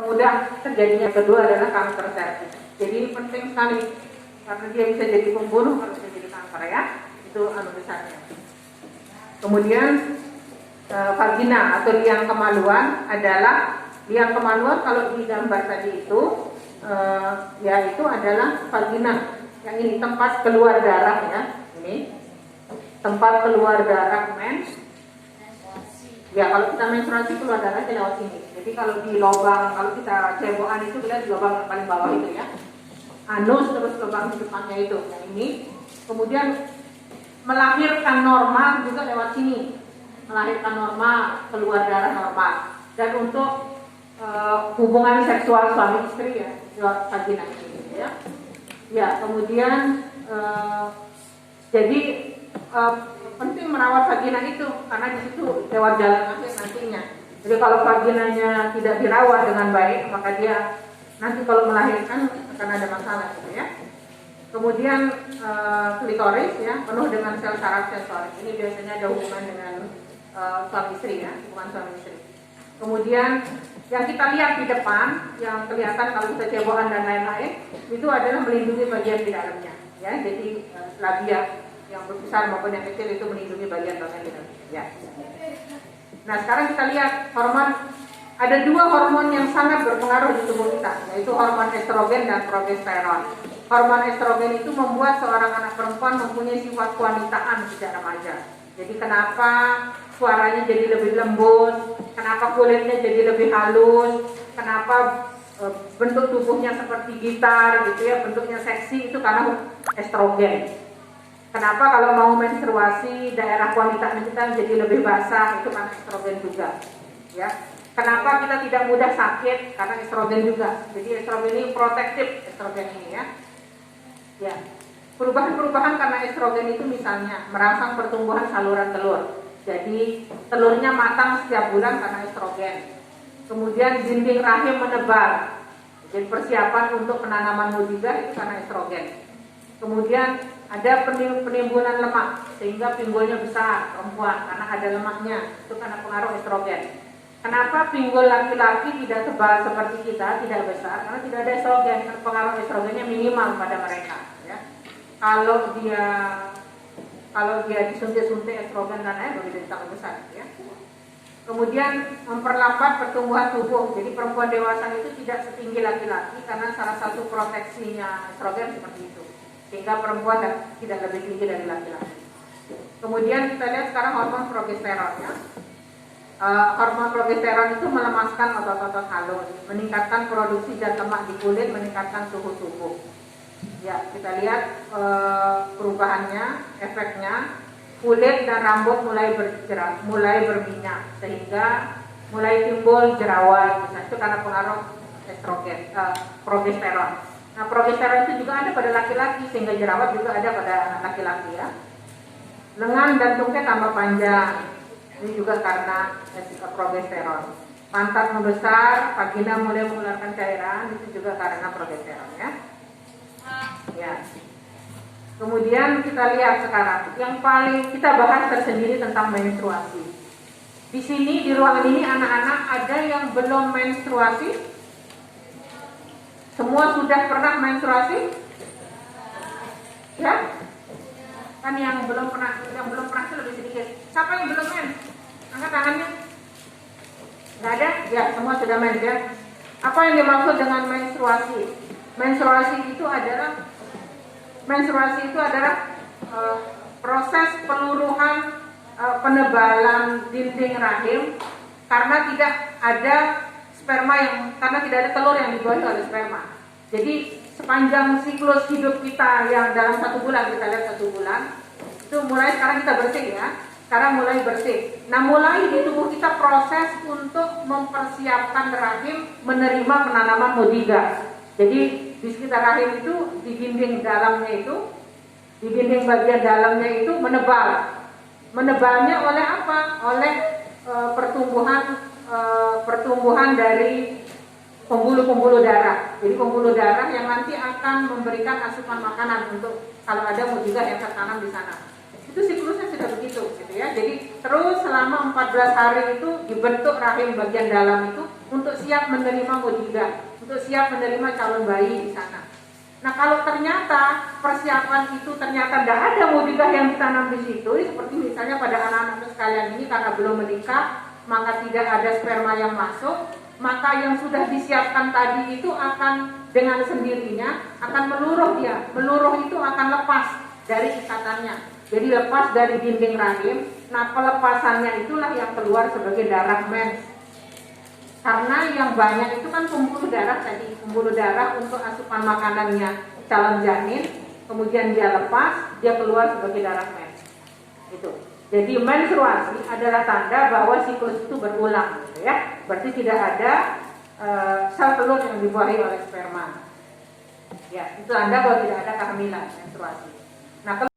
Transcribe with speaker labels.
Speaker 1: mudah terjadinya. Kedua adalah kanker serviks. Jadi ini penting sekali karena dia bisa jadi pembunuh kalau bisa jadi kanker ya. Itu besarnya. Kemudian vagina atau liang kemaluan adalah liang kemaluan kalau di gambar tadi itu yaitu adalah vagina. Yang ini tempat keluar darah ya. Ini tempat keluar darah mens. Ya kalau kita menstruasi keluar darahnya lewat sini. Jadi kalau di lubang, kalau kita cebokan itu kita di lubang paling bawah itu ya. Anus terus lubang di depannya itu. Yang ini. Kemudian melahirkan normal juga lewat sini. Melahirkan normal, keluar darah normal. Dan untuk hubungan seksual suami istri ya lewat vagina ini ya. Ya kemudian jadi penting merawat vagina itu karena di situ lewat jalan akhir nantinya. Jadi kalau vaginanya tidak dirawat dengan baik maka dia nanti kalau melahirkan akan ada masalah gitu ya. Kemudian klitoris ya penuh dengan sel saraf sensorik. Ini biasanya ada hubungan dengan suami istri ya, hubungan suami istri. Kemudian yang kita lihat di depan yang kelihatan kalau kita cebokan dan lain-lain itu adalah melindungi bagian di dalamnya ya. Jadi labia yang besar maupun yang kecil itu melindungi bagian-bagian di dalamnya ya. Nah sekarang kita lihat hormon. Ada dua hormon yang sangat berpengaruh di tubuh kita, yaitu hormon estrogen dan progesteron. Hormon estrogen itu membuat seorang anak perempuan mempunyai sifat kewanitaan sejak remaja. Jadi kenapa suaranya jadi lebih lembut, kenapa kulitnya jadi lebih halus, kenapa bentuk tubuhnya seperti gitar gitu ya, bentuknya seksi itu karena estrogen. Kenapa kalau mau menstruasi daerah kewanitaan kita jadi lebih basah itu karena estrogen juga ya. Kenapa kita tidak mudah sakit? Karena estrogen juga. Jadi estrogen ini protektif, estrogen ini ya. Ya. Perubahan-perubahan karena estrogen itu misalnya merangsang pertumbuhan saluran telur. Jadi telurnya matang setiap bulan karena estrogen. Kemudian dinding rahim menebal. Jadi persiapan untuk penanaman mutiga itu karena estrogen. Kemudian ada penimbunan lemak sehingga pinggulnya besar perempuan karena ada lemaknya. Itu karena pengaruh estrogen. Kenapa pinggul laki-laki tidak tebal seperti kita, tidak besar? Karena tidak ada estrogen, karena pengaruh estrogennya minimal pada mereka. Ya. Kalau dia disuntik-suntik estrogen dan lain begitu tambah besar. Ya. Kemudian memperlambat pertumbuhan tubuh. Jadi perempuan dewasa itu tidak setinggi laki-laki karena salah satu proteksinya estrogen seperti itu. Sehingga perempuan tidak lebih tinggi dari laki-laki. Kemudian kita lihat sekarang hormon progesteron ya. Hormon progesteron itu melemaskan otot-otot halus, meningkatkan produksi zat lemak di kulit, meningkatkan suhu tubuh. Ya, kita lihat perubahannya, efeknya, kulit dan rambut mulai berminyak, sehingga mulai timbul jerawat. Itu karena pengaruh estrogen, progesteron. Nah, progesteron itu juga ada pada laki-laki, sehingga jerawat juga ada pada anak laki-laki ya. Lengan dan tungkai tambah panjang. Ini juga karena progesteron. Pantat membesar, vagina mulai mengeluarkan cairan, itu juga karena progesteron ya. Ya. Kemudian kita lihat sekarang yang paling kita bahas tersendiri tentang menstruasi. Di sini di ruangan ini anak-anak ada yang belum menstruasi? Semua sudah pernah menstruasi? Ya? Kan yang belum pernah itu lebih sedikit. Siapa yang belum mens? Angkat tangannya. Nggak ada? Ya, semua sudah mens ya. Apa yang dimaksud dengan menstruasi? Menstruasi itu adalah proses peluruhan penebalan dinding rahim karena tidak ada karena tidak ada telur yang dibuahi oleh sperma. Jadi sepanjang siklus hidup kita yang dalam 1 bulan, kita lihat 1 bulan, itu mulai sekarang kita bersih ya. Sekarang mulai bersih. Nah mulai di tubuh kita proses untuk mempersiapkan rahim menerima penanaman mutiga. Jadi di sekitar rahim itu, di dinding dalamnya itu, di dinding bagian dalamnya itu menebal. Menebalnya oleh apa? Oleh pertumbuhan dari pembuluh-pembuluh darah. Jadi pembuluh darah yang nanti akan memberikan asupan makanan untuk kalau ada mutiga yang tertanam di sana. Itu siklusnya sudah begitu gitu ya. Jadi terus selama 14 hari itu dibentuk rahim bagian dalam itu untuk siap menerima mujizat, untuk siap menerima calon bayi di sana. Nah, kalau ternyata persiapan itu ternyata tidak ada mujizat yang ditanam di situ, seperti misalnya pada anak-anak sekalian ini karena belum menikah, maka tidak ada sperma yang masuk, maka yang sudah disiapkan tadi itu akan dengan sendirinya akan meluruh dia. Meluruh itu akan lepas dari ikatannya. Jadi lepas dari dinding rahim. Nah, pelepasannya itulah yang keluar sebagai darah mens. Karena yang banyak itu kan pembuluh darah tadi, pembuluh darah untuk asupan makanannya calon janin, kemudian dia lepas, dia keluar sebagai darah mens. Itu. Jadi menstruasi adalah tanda bahwa siklus itu berulang, gitu ya. Berarti tidak ada sel telur yang dibuahi oleh sperma. Ya, itu tanda bahwa tidak ada kehamilan menstruasi. Nah,